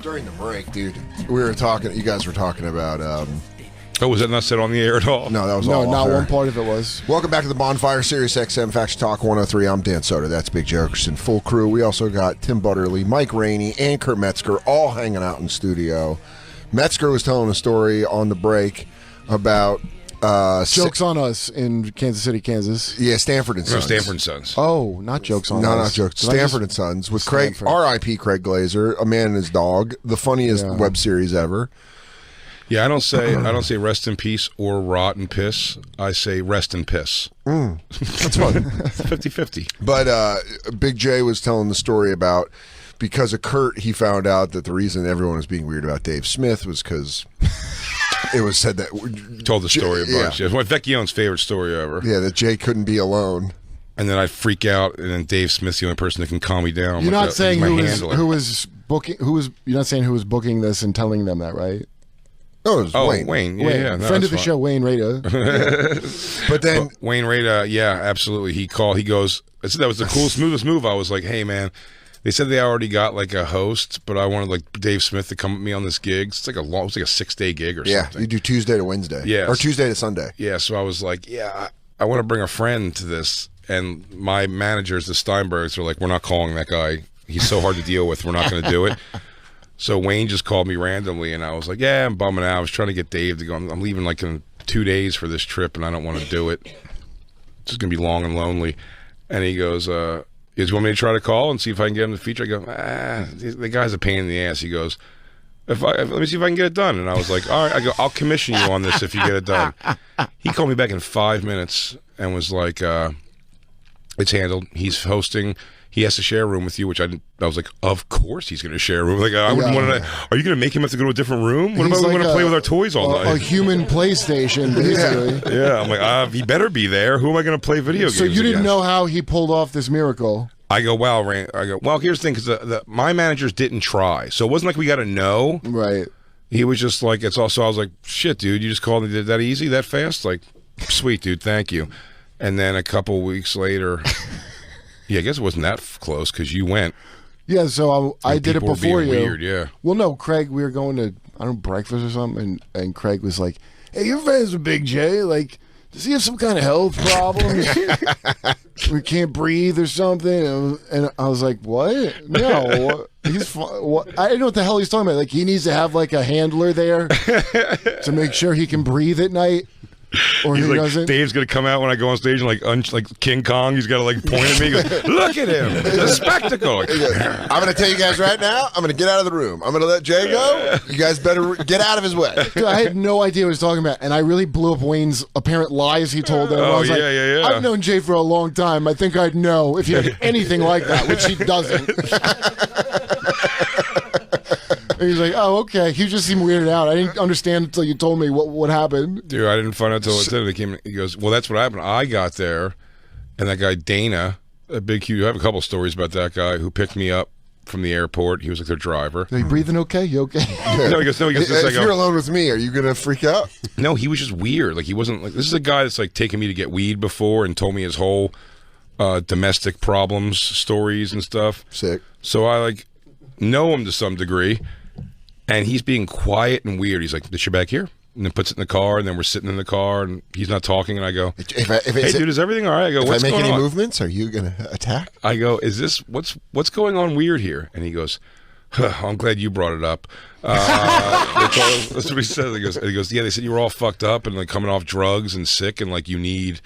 During the break, dude, we were talking. You guys were talking about. Oh, was that not said on the air at all? No, that was all. No, not one part of it was. Welcome back to the Bonfire, SiriusXM Faction Talk 103. I'm Dan Soda. That's Big Jefferson. Full crew. We also got Tim Butterly, Mike Rainey, and Kurt Metzger all hanging out in studio. Metzger was telling a story on the break about Jokes on Us in Kansas City, Kansas. Yeah, Stanford and Sons. No, Stanford and Sons. Oh, not Jokes on Us. No, not Jokes. Stanford and Sons with Craig, R.I.P. Craig Glazer, A Man and His Dog, the funniest web series ever. Yeah, I don't say rest in peace or rot and piss. I say rest in piss. That's fun. 50-50. But Big J was telling the story about because of Kurt, he found out that the reason everyone was being weird about Dave Smith was because it was said that told the story a bunch. Yeah. It's one of Vecchione's favorite story ever. Yeah, that Jay couldn't be alone. And then I freak out, and then Dave Smith's the only person that can calm me down. You're not saying who was booking. You're not saying who was booking this and telling them that, right? Oh, it was Wayne. Wayne. Yeah, no, friend of the show, Wayne Rada. But then Wayne Rada, yeah, absolutely. He called. He goes. I said that was the coolest, smoothest move. I was like, hey man. They said they already got like a host, but I wanted like Dave Smith to come with me on this gig. It's like a 6-day gig or something. Yeah, you do Tuesday to Wednesday. Yeah, or Tuesday to Sunday. Yeah, so I was like, yeah, I want to bring a friend to this. And my managers, the Steinbergs, are like, we're not calling that guy. He's so hard to deal with. We're not going to do it. So Wayne just called me randomly, and I was like, yeah, I'm bumming out. I was trying to get Dave to go. I'm leaving like in 2 days for this trip, and I don't want to do it. It's just going to be long and lonely. And he goes, you want me to try to call and see if I can get him to feature? I go, the guy's a pain in the ass. He goes, let me see if I can get it done. And I was like, all right. I go, I'll commission you on this if you get it done. He called me back in 5 minutes and was like, it's handled. He's hosting. He has to share a room with you, which I was like, of course he's going to share a room. Like, I wouldn't want to. Are you going to make him have to go to a different room? What about we want to play with our toys all night? A human PlayStation, basically. Yeah, I'm like, he better be there. Who am I going to play video games? So you didn't against? know how he pulled off this miracle? I go, well, here's the thing, because my managers didn't try, so it wasn't like we got to know. Right. He was just like, it's also. I was like, shit, dude, you just called me that easy, that fast? Like, sweet, dude, thank you. And then a couple weeks later. Yeah, I guess it wasn't that close because you went. Yeah, so I did it before you. Weird, yeah. Well, no, Craig, we were going to breakfast or something, and Craig was like, "Hey, you're friends with Big J. Like, does he have some kind of health problem? We can't breathe or something?" And I was like, "What? No, he's what? I didn't know what the hell he's talking about. Like, he needs to have like a handler there to make sure he can breathe at night." Or he's he like, doesn't. Dave's gonna come out when I go on stage and like King Kong. He's got to like point at me. He goes, look at him, it's a spectacle. Like, I'm gonna tell you guys right now. I'm gonna get out of the room. I'm gonna let Jay go. You guys better get out of his way. Dude, I had no idea what he was talking about, and I really blew up Wayne's apparent lies he told them. I was like, I've known Jay for a long time. I think I'd know if he had anything like that, which he doesn't. He's like, oh, okay. He just seemed weirded out. I didn't understand until you told me what happened. Dude, I didn't find out until it came. He goes, well, that's what happened. I got there, and that guy Dana, a big huge. I have a couple stories about that guy who picked me up from the airport. He was like their driver. Are you breathing okay? You okay? No, he goes, if you're alone with me, are you gonna freak out? No, he was just weird. Like, he wasn't like, this is a guy that's like taken me to get weed before and told me his whole domestic problems, stories and stuff. Sick. So I like know him to some degree. And he's being quiet and weird. He's like, "Is your bag here?" And then puts it in the car. And then we're sitting in the car, and he's not talking. And I go, "Hey, dude, is everything all right?" I go, "What's going on?" If I make any movements, are you gonna attack? I go, "Is this what's going on weird here?" And he goes, "I'm glad you brought it up." That's what he says. He goes, "Yeah, they said you were all fucked up and like coming off drugs and sick, and like you need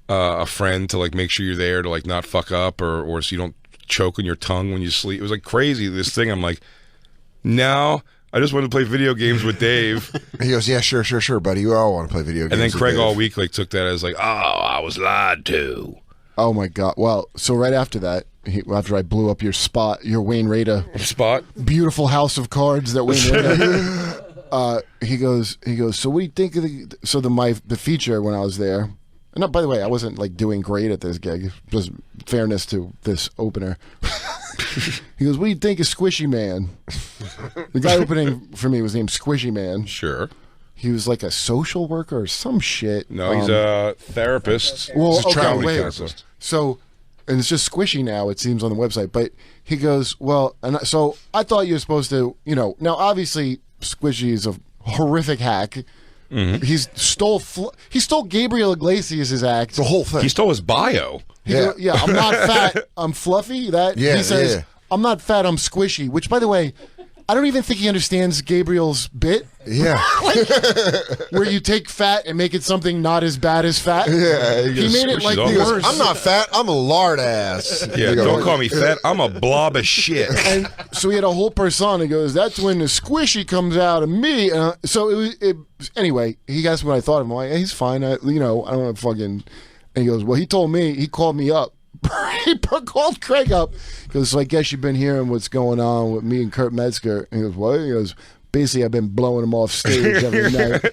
a friend to like make sure you're there to like not fuck up or so you don't choke on your tongue when you sleep." It was like crazy. This thing, I'm like, no. I just wanted to play video games with Dave. He goes, yeah, sure, buddy. We all want to play video games. And then Craig with Dave. all week like took that as like, oh, I was lied to. Oh my God! Well, so right after that, after I blew up your Wayne Rada spot, beautiful house of cards that Wayne Rada. He goes. So what do you think of the feature when I was there? And by the way, I wasn't like doing great at this gig. Just fairness to this opener. He goes, "What do you think of SQUISHYMAN?" The guy opening for me was named SQUISHYMAN. Sure. He was like a social worker or some shit. No, he's a therapist. Well, he's a okay, wait. So and it's just Squishy now, it seems, on the website. But he goes, well, so I thought you were supposed to, now obviously Squishy is a horrific hack. Mm-hmm. He stole Gabriel Iglesias' act. The whole thing. He stole his bio. Yeah, I'm not fat, I'm fluffy. He says, I'm not fat, I'm squishy. Which, by the way, I don't even think he understands Gabriel's bit. Yeah. Where you take fat and make it something not as bad as fat. Yeah. He made it like worse. I'm not fat, I'm a lard ass. Yeah, don't call me fat. I'm a blob of shit. And so he had a whole persona. He goes, that's when the squishy comes out of me. So anyway, he asked me what I thought of him. I'm like, hey, he's fine. I don't want to fucking... And he goes, well, he called me up. He called Craig up. He goes, so I guess you've been hearing what's going on with me and Kurt Metzger. And he goes, what? He goes, basically, I've been blowing him off stage every night.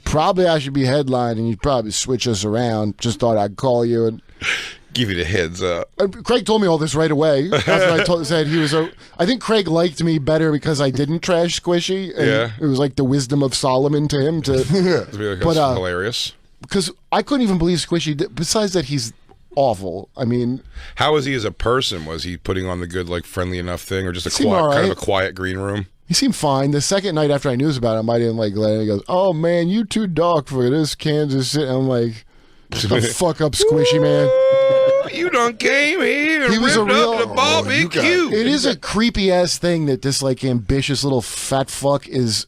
Probably I should be headlining. You'd probably switch us around. Just thought I'd call you and give you the heads up. Craig told me all this right away. After I said he was I think Craig liked me better because I didn't trash Squishy. And it was like the wisdom of Solomon to him. That's hilarious. Because I couldn't even believe Squishy. Besides that, he's awful. I mean, how was he as a person? Was he putting on the good, like, friendly enough thing, or just a quiet, kind of a quiet green room? He seemed fine. The second night after I knew about him, I didn't like Glenn. He goes, "Oh man, you too dark for this Kansas City." I'm like, "Shut the fuck up, Squishy man." You done came here and ripped up the barbecue. It is a creepy ass thing that this like ambitious little fat fuck is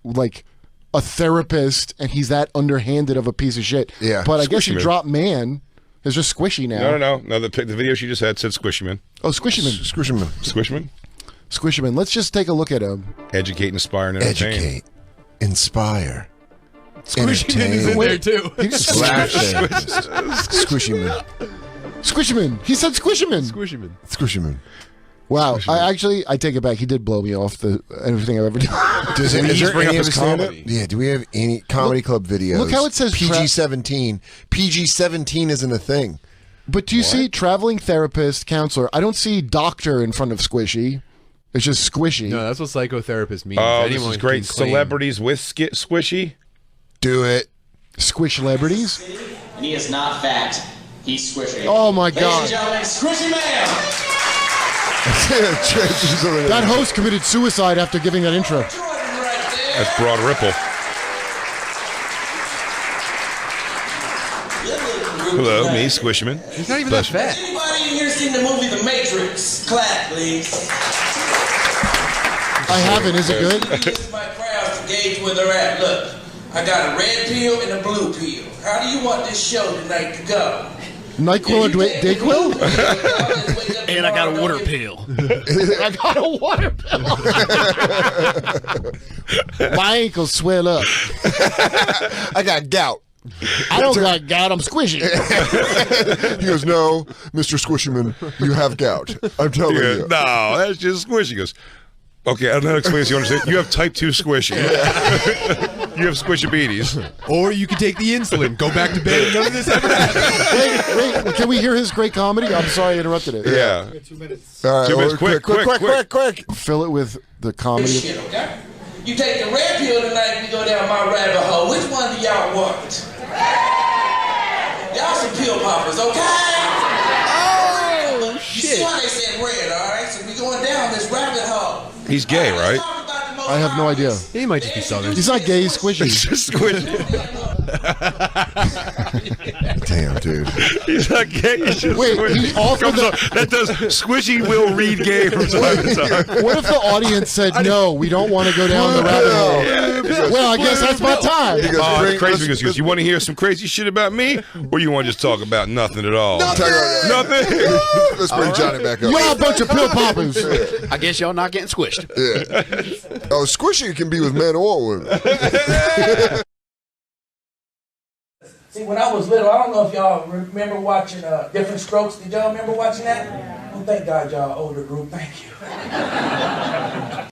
like a therapist, and he's that underhanded of a piece of shit. Yeah, but I guess he dropped man. It's just Squishy now. No. The video she just had said Squishyman. Oh, Squishyman. Squishyman. Let's just take a look at him. Educate, inspire, and entertain. Educate, inspire, Squishyman is in there too. Squishyman. He said Squishyman. Squishyman. Wow. I take it back. He did blow me off everything I've ever done. Is there any of his comedy? Yeah. Do we have any comedy club videos? Look how it says PG-17. PG-17 isn't a thing. But do you see traveling therapist, counselor? I don't see doctor in front of Squishy. It's just Squishy. No, that's what psychotherapist means. Oh, this is great. Celebrities with Squishy? Do it. Squish celebrities? And he is not fat. He's squishy. Oh, my God. Ladies and gentlemen, Squishy Man! That host committed suicide after giving that intro. That's Broad Ripple. Hello, me, Squishyman. He's not even that fat. Anybody in here seen the movie The Matrix? Clap, please. I haven't. Is it good? This my crowd to gauge where they're at. Look, I got a red pill and a blue pill. How do you want this show tonight to go? NyQuil or Dayquil? And I got a water pill. I got a water pill. My ankles swell up. I got gout. I don't got gout. I'm squishy. He goes, no, Mr. Squishyman, you have gout. I'm telling you. No, that's just Squishy. He goes, okay, I don't know how to explain this. You understand? You have type 2 squishy. You have squishy-beaties. Or you can take the insulin. Go back to bed. None of this ever happened. Wait, can we hear his great comedy? I'm sorry I interrupted it. Yeah. 2 minutes. All right, 2 minutes. Quick. Fill it with the comedy. Shit, okay? You take the red pill tonight, we go down my rabbit hole. Which one do y'all want? Y'all some pill poppers, okay? Oh, shit. You see how they said red, all right? So we going down this rabbit hole. He's gay, right? I have no idea. He might just be southern. He's not gay, he's squishy. It's just Squishy. Damn, dude. He's not gay. He's just Wait, Squishy. he offered That does Squishy will read gay from time to time. What if the audience said, no, we don't want to go down the rabbit hole? Well, I guess that's my time. Oh, it's crazy because you want to hear some crazy shit about me, or you want to just talk about nothing at all? Nothing. Let's bring Johnny back up. Y'all a bunch of pill poppers. I guess y'all not getting squished. Yeah. Oh, Squishy can be with men or women. See, when I was little, I don't know if y'all remember watching Different Strokes. Did y'all remember watching that? Well, thank God y'all older group. Thank you.